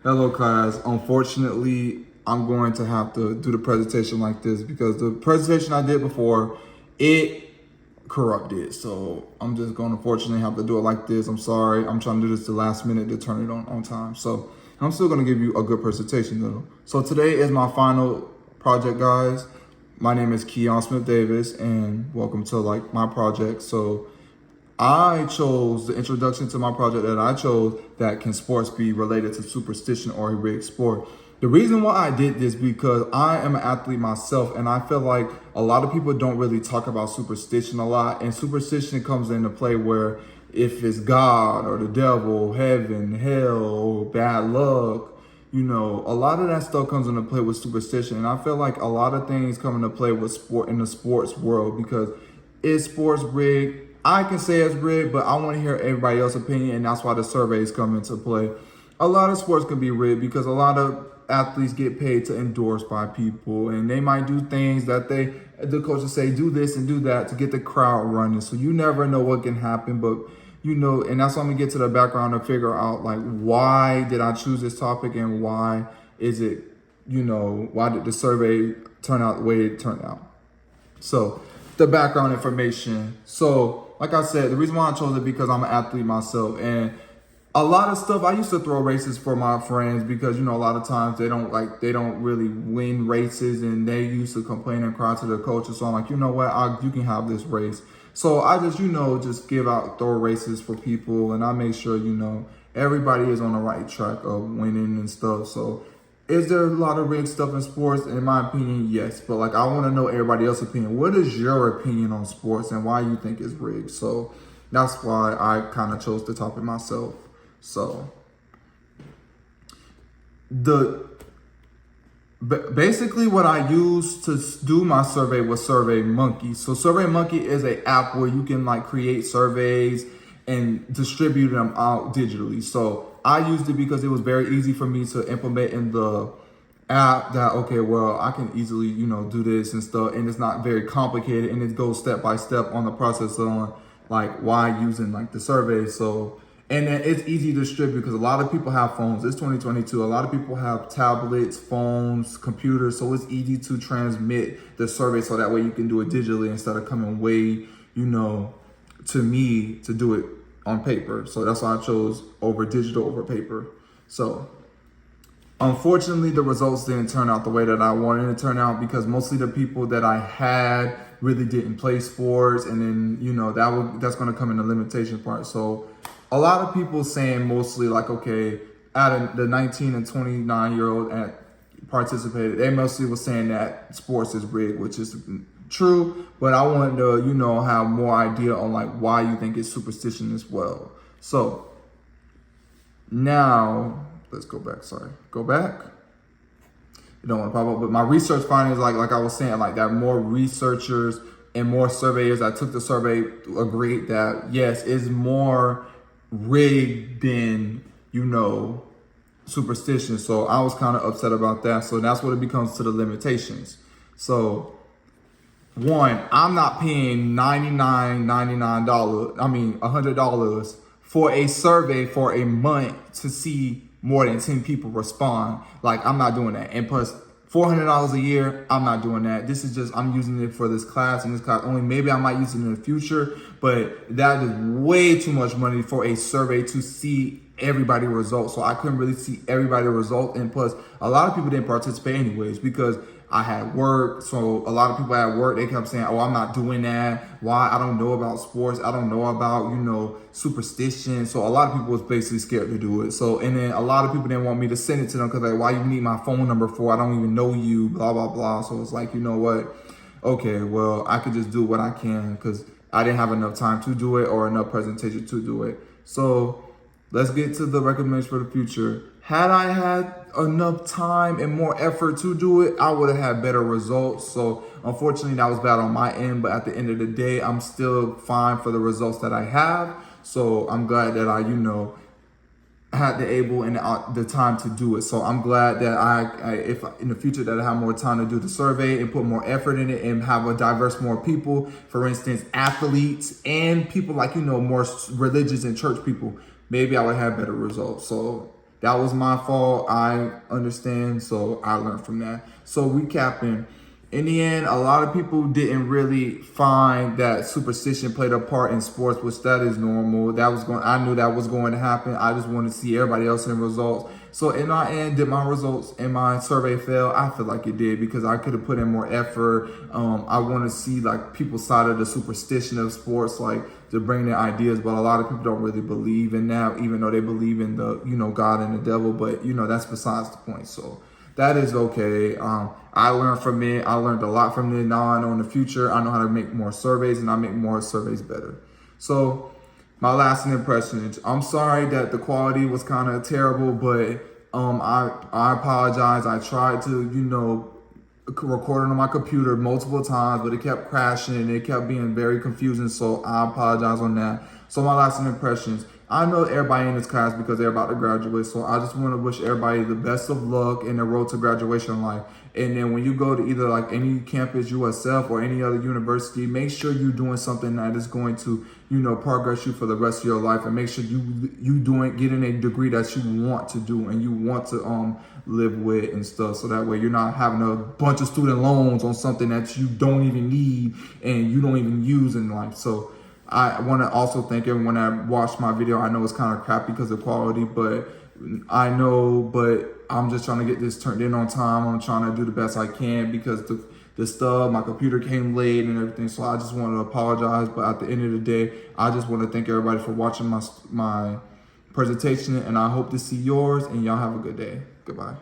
Hello class. Unfortunately, I'm going to have to do the presentation like this because the presentation I did before, it corrupted. So I'm just going to unfortunately have to do it like this. I'm sorry. I'm trying to do this the last minute to turn it on time. So I'm still going to give you a good presentation though. So today is my final project, guys. My name is Keon Smith Davis and welcome to my project. So I chose the introduction to my project that I chose that can sports be related to superstition or a rigged sport. The reason why I did this because I am an athlete myself and I feel like a lot of people don't really talk about superstition a lot, and superstition comes into play where if it's God or the devil, heaven, hell, bad luck, a lot of that stuff comes into play with superstition. And I feel like a lot of things come into play with sport in the sports world because is sports rigged? I can say it's rigged, but I want to hear everybody else's opinion, and that's why the surveys come into play. A lot of sports can be rigged because a lot of athletes get paid to endorse by people, and they might do things that the coaches say, do this and do that to get the crowd running. So you never know what can happen, but and that's why I'm gonna get to the background to figure out why did I choose this topic and why is it, why did the survey turn out the way it turned out? So the background information. So like I said, the reason why I chose it because I'm an athlete myself, and a lot of stuff I used to throw races for my friends because a lot of times they don't really win races, and they used to complain and cry to their coaches. So I'm like, you know what, you can have this race. So I just just throw races for people, and I make sure everybody is on the right track of winning and stuff. So is there a lot of rigged stuff in sports? In my opinion, yes. But I want to know everybody else's opinion. What is your opinion on sports and why you think it's rigged? So that's why I kind of chose the topic myself. So basically what I used to do my survey was SurveyMonkey. So SurveyMonkey is an app where you can create surveys and distribute them out digitally. So I used it because it was very easy for me to implement in the app that, okay, well, I can easily, do this and stuff. And it's not very complicated, and it goes step by step on the process on why using the survey. So, and then it's easy to distribute because a lot of people have phones. It's 2022. A lot of people have tablets, phones, computers. So it's easy to transmit the survey so that way you can do it digitally instead of coming way, to me to do it on paper. So that's why I chose digital over paper. So unfortunately, the results didn't turn out the way that I wanted it to turn out because mostly the people that I had really didn't play sports, and then that's going to come in the limitation part. So a lot of people saying mostly okay, out of the 19 and 29-year-old participated, they mostly was saying that sports is rigged, which is true, but I wanted to, have more idea on why you think it's superstition as well. So now let's go back. Go back. You don't want to pop up, but my research findings, like I was saying, that more researchers and more surveyors that took the survey agreed that yes, it's more rigged than superstition. So I was kind of upset about that. So that's what it becomes to the limitations. So one, I'm not paying $100 for a survey for a month to see more than 10 people respond. I'm not doing that. And plus $400 a year, I'm not doing that. This is just, I'm using it for this class and this class only. Maybe I might use it in the future, but that is way too much money for a survey to see everybody results. So I couldn't really see everybody result. And plus a lot of people didn't participate anyways because I had work. So a lot of people at work, they kept saying, oh, I'm not doing that. Why? I don't know about sports. I don't know about, superstition. So a lot of people was basically scared to do it. So, and then a lot of people didn't want me to send it to them because why you need my phone number for? I don't even know you, blah, blah, blah. So it's you know what? Okay, well, I could just do what I can because I didn't have enough time to do it or enough presentation to do it. So let's get to the recommendations for the future. Had I had enough time and more effort to do it, I would have had better results. So unfortunately, that was bad on my end. But at the end of the day, I'm still fine for the results that I have. So I'm glad that I, had the able and the time to do it. So I'm glad that if in the future that I have more time to do the survey and put more effort in it and have a diverse more people, for instance, athletes and people more religious and church people, maybe I would have better results. So that was my fault. I understand, so I learned from that. So recapping, in the end, a lot of people didn't really find that superstition played a part in sports, which that is normal. I knew that was going to happen. I just wanted to see everybody else in results. So in my end, did my results in my survey fail? I feel like it did because I could have put in more effort. I want to see like people's side of the superstition of sports, like to bring their ideas. But a lot of people don't really believe in that, even though they believe in the, God and the devil. But that's besides the point. So that is okay. I learned from it. I learned a lot from it. Now I know in the future, I know how to make more surveys and I make more surveys better. So my lasting impressions. I'm sorry that the quality was kind of terrible, but I apologize. I tried to, record it on my computer multiple times, but it kept crashing and it kept being very confusing. So I apologize on that. So my lasting impressions. I know everybody in this class because they're about to graduate. So I just want to wish everybody the best of luck in the road to graduation life. And then when you go to either like any campus, USF or any other university, make sure you're doing something that is going to, progress you for the rest of your life, and make sure getting a degree that you want to do and you want to live with and stuff. So that way you're not having a bunch of student loans on something that you don't even need and you don't even use in life. So I want to also thank everyone that watched my video. I know it's kind of crappy because of quality, but I'm just trying to get this turned in on time. I'm trying to do the best I can because my computer came late and everything. So I just want to apologize. But at the end of the day, I just want to thank everybody for watching my presentation, and I hope to see yours, and y'all have a good day. Goodbye.